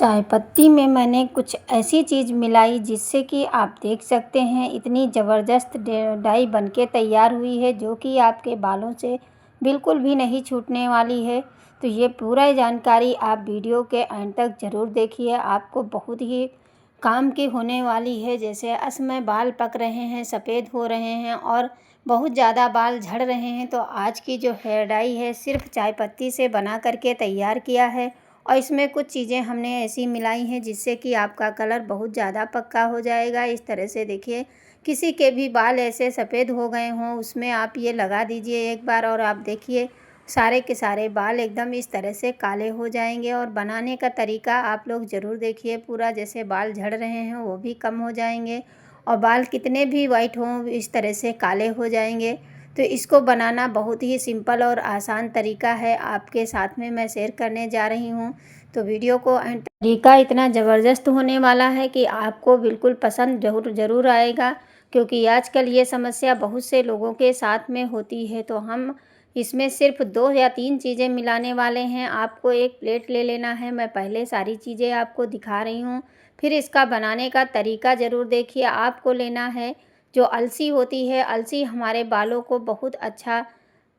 चाय पत्ती में मैंने कुछ ऐसी चीज़ मिलाई जिससे कि आप देख सकते हैं इतनी ज़बरदस्त डाई बनके तैयार हुई है जो कि आपके बालों से बिल्कुल भी नहीं छूटने वाली है। तो ये पूरा जानकारी आप वीडियो के एंड तक ज़रूर देखिए, आपको बहुत ही काम की होने वाली है। जैसे असमय बाल पक रहे हैं, सफ़ेद हो रहे हैं और बहुत ज़्यादा बाल झड़ रहे हैं, तो आज की जो हेयर डाई है सिर्फ चाय पत्ती से बना करके तैयार किया है। और इसमें कुछ चीज़ें हमने ऐसी मिलाई हैं जिससे कि आपका कलर बहुत ज़्यादा पक्का हो जाएगा। इस तरह से देखिए, किसी के भी बाल ऐसे सफ़ेद हो गए हों उसमें आप ये लगा दीजिए एक बार और आप देखिए सारे के सारे बाल एकदम इस तरह से काले हो जाएंगे। और बनाने का तरीका आप लोग ज़रूर देखिए पूरा, जैसे बाल झड़ रहे हैं वो भी कम हो जाएंगे और बाल कितने भी वाइट हों इस तरह से काले हो जाएंगे। तो इसको बनाना बहुत ही सिंपल और आसान तरीका है, आपके साथ में मैं शेयर करने जा रही हूँ। तो वीडियो को एंड तरीका इतना ज़बरदस्त होने वाला है कि आपको बिल्कुल पसंद ज़रूर आएगा, क्योंकि आजकल ये समस्या बहुत से लोगों के साथ में होती है। तो हम इसमें सिर्फ 2 या 3 चीज़ें मिलाने वाले हैं। आपको एक प्लेट ले लेना है, मैं पहले सारी चीज़ें आपको दिखा रही हूँ, फिर इसका बनाने का तरीका ज़रूर देखिए। आपको लेना है जो अलसी होती है, अलसी हमारे बालों को बहुत अच्छा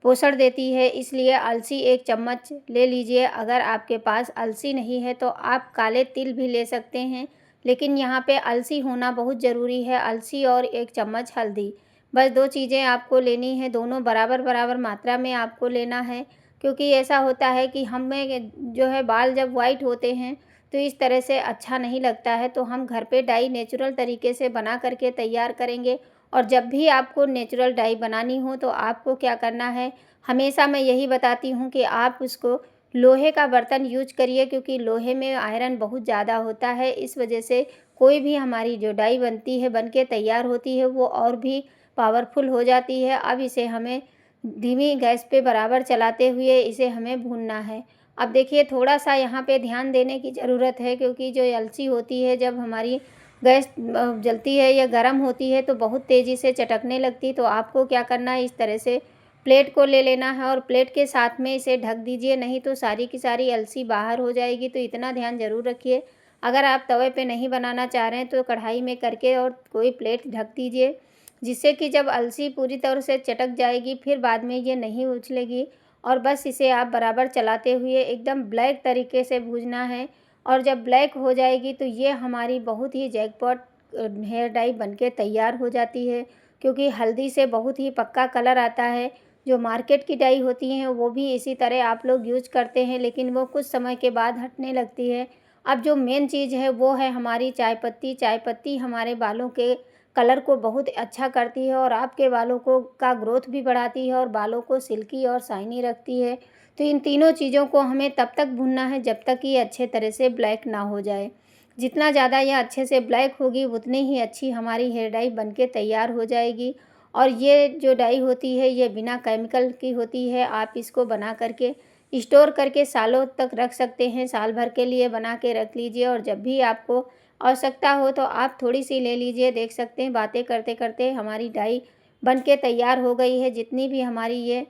पोषण देती है, इसलिए अलसी 1 चम्मच ले लीजिए। अगर आपके पास अलसी नहीं है तो आप काले तिल भी ले सकते हैं, लेकिन यहाँ पे अलसी होना बहुत ज़रूरी है। अलसी और 1 चम्मच हल्दी, बस 2 चीज़ें आपको लेनी है। दोनों बराबर बराबर मात्रा में आपको लेना है, क्योंकि ऐसा होता है कि हमें जो है बाल जब वाइट होते हैं तो इस तरह से अच्छा नहीं लगता है। तो हम घर पे डाई नेचुरल तरीके से बना करके तैयार करेंगे। और जब भी आपको नेचुरल डाई बनानी हो तो आपको क्या करना है, हमेशा मैं यही बताती हूँ कि आप उसको लोहे का बर्तन यूज करिए, क्योंकि लोहे में आयरन बहुत ज़्यादा होता है। इस वजह से कोई भी हमारी जो डाई बनती है, बन के तैयार होती है, वो और भी पावरफुल हो जाती है। अब इसे हमें धीमी गैस पे बराबर चलाते हुए इसे हमें भूनना है। अब देखिए थोड़ा-सा यहाँ पे ध्यान देने की ज़रूरत है, क्योंकि जो अलसी होती है जब हमारी गैस जलती है या गर्म होती है तो बहुत तेज़ी से चटकने लगती है। तो आपको क्या करना है, इस तरह से प्लेट को ले लेना है और प्लेट के साथ में इसे ढक दीजिए, नहीं तो सारी की सारी अलसी बाहर हो जाएगी। तो इतना ध्यान ज़रूर रखिए। अगर आप तवे पे नहीं बनाना चाह रहे हैं तो कढ़ाई में करके और कोई प्लेट ढक दीजिए, जिससे कि जब अलसी पूरी तरह से चटक जाएगी फिर बाद में ये नहीं उछलेगी। और बस इसे आप बराबर चलाते हुए एकदम ब्लैक तरीके से भूनना है। और जब ब्लैक हो जाएगी तो ये हमारी बहुत ही जैकपॉट हेयर डाई बनके तैयार हो जाती है, क्योंकि हल्दी से बहुत ही पक्का कलर आता है। जो मार्केट की डाई होती हैं वो भी इसी तरह आप लोग यूज करते हैं, लेकिन वो कुछ समय के बाद हटने लगती है। अब जो मेन चीज़ है वो है हमारी चाय पत्ती। चाय पत्ती हमारे बालों के कलर को बहुत अच्छा करती है और आपके बालों को का ग्रोथ भी बढ़ाती है और बालों को सिल्की और शाइनी रखती है। तो इन तीनों चीज़ों को हमें तब तक भूनना है जब तक ये अच्छे तरह से ब्लैक ना हो जाए। जितना ज़्यादा यह अच्छे से ब्लैक होगी उतनी ही अच्छी हमारी हेयर डाई बनके तैयार हो जाएगी। और ये जो डाई होती है ये बिना केमिकल की होती है। आप इसको बना करके स्टोर करके सालों तक रख सकते हैं, साल भर के लिए बना के रख लीजिए और जब भी आपको आवश्यकता हो तो आप थोड़ी सी ले लीजिए। देख सकते हैं बातें करते करते हमारी डाई बनके तैयार हो गई है। जितनी भी हमारी ये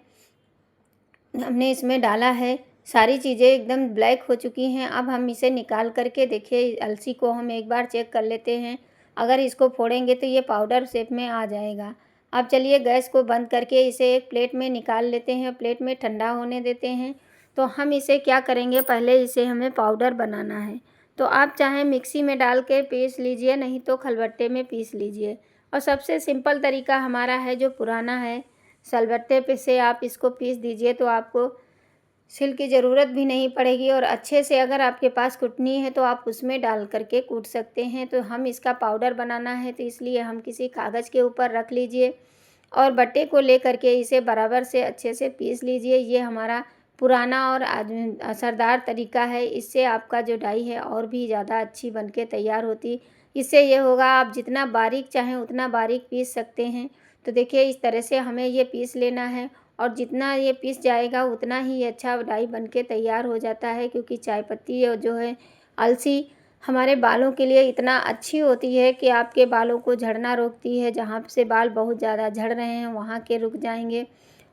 हमने इसमें डाला है सारी चीज़ें एकदम ब्लैक हो चुकी हैं। अब हम इसे निकाल करके देखिए अलसी को हम एक बार चेक कर लेते हैं। अगर इसको फोड़ेंगे तो ये पाउडर शेप में आ जाएगा। अब चलिए गैस को बंद करके इसे एक प्लेट में निकाल लेते हैं, प्लेट में ठंडा होने देते हैं। तो हम इसे क्या करेंगे, पहले इसे हमें पाउडर बनाना है। तो आप चाहें मिक्सी में डाल के पीस लीजिए, नहीं तो खलबट्टे में पीस लीजिए। और सबसे सिंपल तरीका हमारा है जो पुराना है, सिलबट्टे पे से आप इसको पीस दीजिए तो आपको सिल की ज़रूरत भी नहीं पड़ेगी। और अच्छे से अगर आपके पास कुटनी है तो आप उसमें डाल करके कूट सकते हैं। तो हम इसका पाउडर बनाना है तो इसलिए हम किसी कागज़ के ऊपर रख लीजिए और बट्टे को ले करके इसे बराबर से अच्छे से पीस लीजिए। ये हमारा पुराना और असरदार तरीका है। इससे आपका जो डाई है और भी ज़्यादा अच्छी बनके तैयार होती। इससे ये होगा आप जितना बारीक चाहें उतना बारीक पीस सकते हैं। तो देखिए इस तरह से हमें ये पीस लेना है और जितना ये पीस जाएगा उतना ही अच्छा डाई बनके तैयार हो जाता है, क्योंकि चाय पत्ती जो है अलसी हमारे बालों के लिए इतना अच्छी होती है कि आपके बालों को झड़ना रोकती है। जहाँ से बाल बहुत ज़्यादा झड़ रहे हैं वहाँ के रुक जाएंगे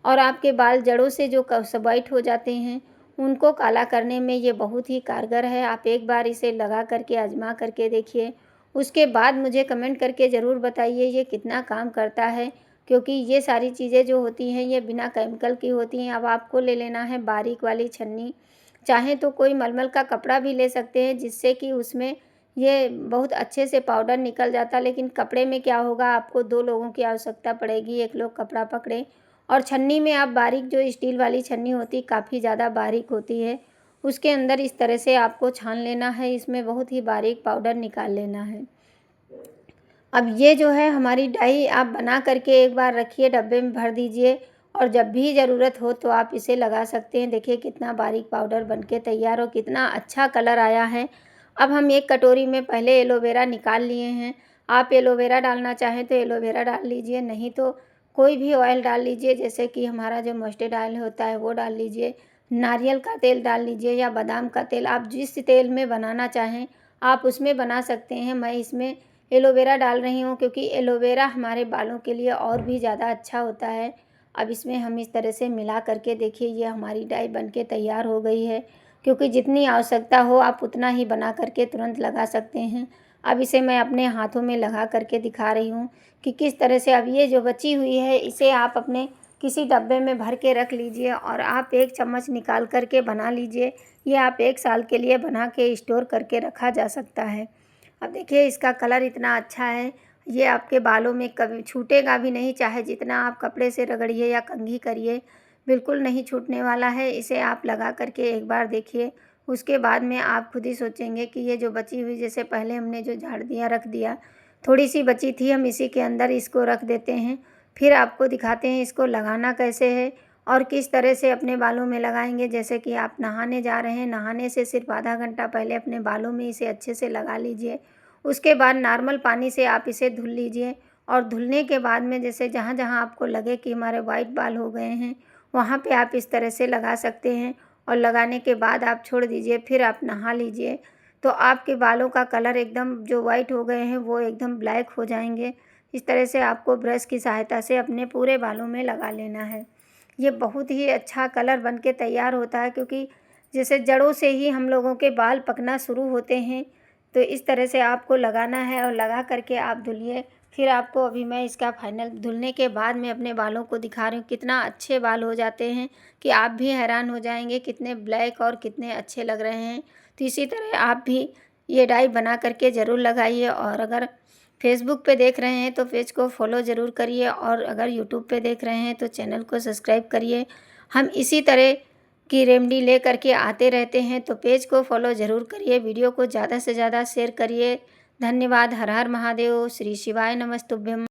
और आपके बाल जड़ों से जो वाइट हो जाते हैं उनको काला करने में ये बहुत ही कारगर है। आप एक बार इसे लगा करके आज़मा करके देखिए। उसके बाद मुझे कमेंट करके ज़रूर बताइए ये कितना काम करता है, क्योंकि ये सारी चीज़ें जो होती हैं ये बिना केमिकल की होती हैं। अब आपको ले लेना है बारीक वाली छन्नी, चाहे तो कोई मलमल का कपड़ा भी ले सकते हैं, जिससे कि उसमें ये बहुत अच्छे से पाउडर निकल जाता। लेकिन कपड़े में क्या होगा, आपको 2 लोगों की आवश्यकता पड़ेगी, 1 लोग कपड़ा पकड़े। और छन्नी में आप बारीक, जो स्टील वाली छन्नी होती काफ़ी ज़्यादा बारीक होती है, उसके अंदर इस तरह से आपको छान लेना है, इसमें बहुत ही बारीक पाउडर निकाल लेना है। अब ये जो है हमारी डाई आप बना करके एक बार रखिए, डब्बे में भर दीजिए और जब भी ज़रूरत हो तो आप इसे लगा सकते हैं। देखिए कितना बारीक पाउडर बनके तैयार और कितना अच्छा कलर आया है। अब हम एक कटोरी में पहले एलोवेरा निकाल लिए हैं। आप एलोवेरा डालना चाहें तो एलोवेरा डाल लीजिए, नहीं तो कोई भी ऑयल डाल लीजिए, जैसे कि हमारा जो मस्टर्ड ऑयल होता है वो डाल लीजिए, नारियल का तेल डाल लीजिए या बादाम का तेल। आप जिस तेल में बनाना चाहें आप उसमें बना सकते हैं। मैं इसमें एलोवेरा डाल रही हूँ क्योंकि एलोवेरा हमारे बालों के लिए और भी ज़्यादा अच्छा होता है। अब इसमें हम इस तरह से मिला करके देखिए ये हमारी डाई बनके तैयार हो गई है, क्योंकि जितनी आवश्यकता हो आप उतना ही बना करके तुरंत लगा सकते हैं। अब इसे मैं अपने हाथों में लगा करके दिखा रही हूँ कि किस तरह से। अब ये जो बची हुई है इसे आप अपने किसी डब्बे में भर के रख लीजिए और आप 1 चम्मच निकाल करके बना लीजिए। ये आप 1 साल के लिए बना के स्टोर करके रखा जा सकता है। अब देखिए इसका कलर इतना अच्छा है, ये आपके बालों में कभी छूटेगा भी नहीं, चाहे जितना आप कपड़े से रगड़िए या कंघी करिए, बिल्कुल नहीं छूटने वाला है। इसे आप लगा करके एक बार देखिए, उसके बाद में आप खुद ही सोचेंगे कि ये जो बची हुई, जैसे पहले हमने जो झाड़ दिया रख दिया, थोड़ी सी बची थी, हम इसी के अंदर इसको रख देते हैं। फिर आपको दिखाते हैं इसको लगाना कैसे है और किस तरह से अपने बालों में लगाएंगे। जैसे कि आप नहाने जा रहे हैं, नहाने से सिर्फ आधा घंटा पहले अपने बालों में इसे अच्छे से लगा लीजिए। उसके बाद नॉर्मल पानी से आप इसे धुल लीजिए और धुलने के बाद में जैसे जहाँ जहाँ आपको लगे कि हमारे वाइट बाल हो गए हैं, वहाँ पे आप इस तरह से लगा सकते हैं और लगाने के बाद आप छोड़ दीजिए, फिर आप नहा लीजिए। तो आपके बालों का कलर एकदम जो वाइट हो गए हैं वो एकदम ब्लैक हो जाएंगे। इस तरह से आपको ब्रश की सहायता से अपने पूरे बालों में लगा लेना है। ये बहुत ही अच्छा कलर बन के तैयार होता है, क्योंकि जैसे जड़ों से ही हम लोगों के बाल पकना शुरू होते हैं। तो इस तरह से आपको लगाना है और लगा करके आप धुलिए। फिर आपको अभी मैं इसका फाइनल धुलने के बाद में अपने बालों को दिखा रही हूँ, कितना अच्छे बाल हो जाते हैं कि आप भी हैरान हो जाएंगे कितने ब्लैक और कितने अच्छे लग रहे हैं। तो इसी तरह आप भी ये डाई बना करके ज़रूर लगाइए। और अगर फेसबुक पे देख रहे हैं तो पेज को फॉलो ज़रूर करिए और अगर यूट्यूब पे देख रहे हैं तो चैनल को सब्सक्राइब करिए। हम इसी तरह की रेमेडी ले करके आते रहते हैं, तो पेज को फॉलो ज़रूर करिए, वीडियो को ज़्यादा से ज़्यादा शेयर करिए। धन्यवाद। हर हर महादेव। श्री शिवाय नमस्तुभ्यम।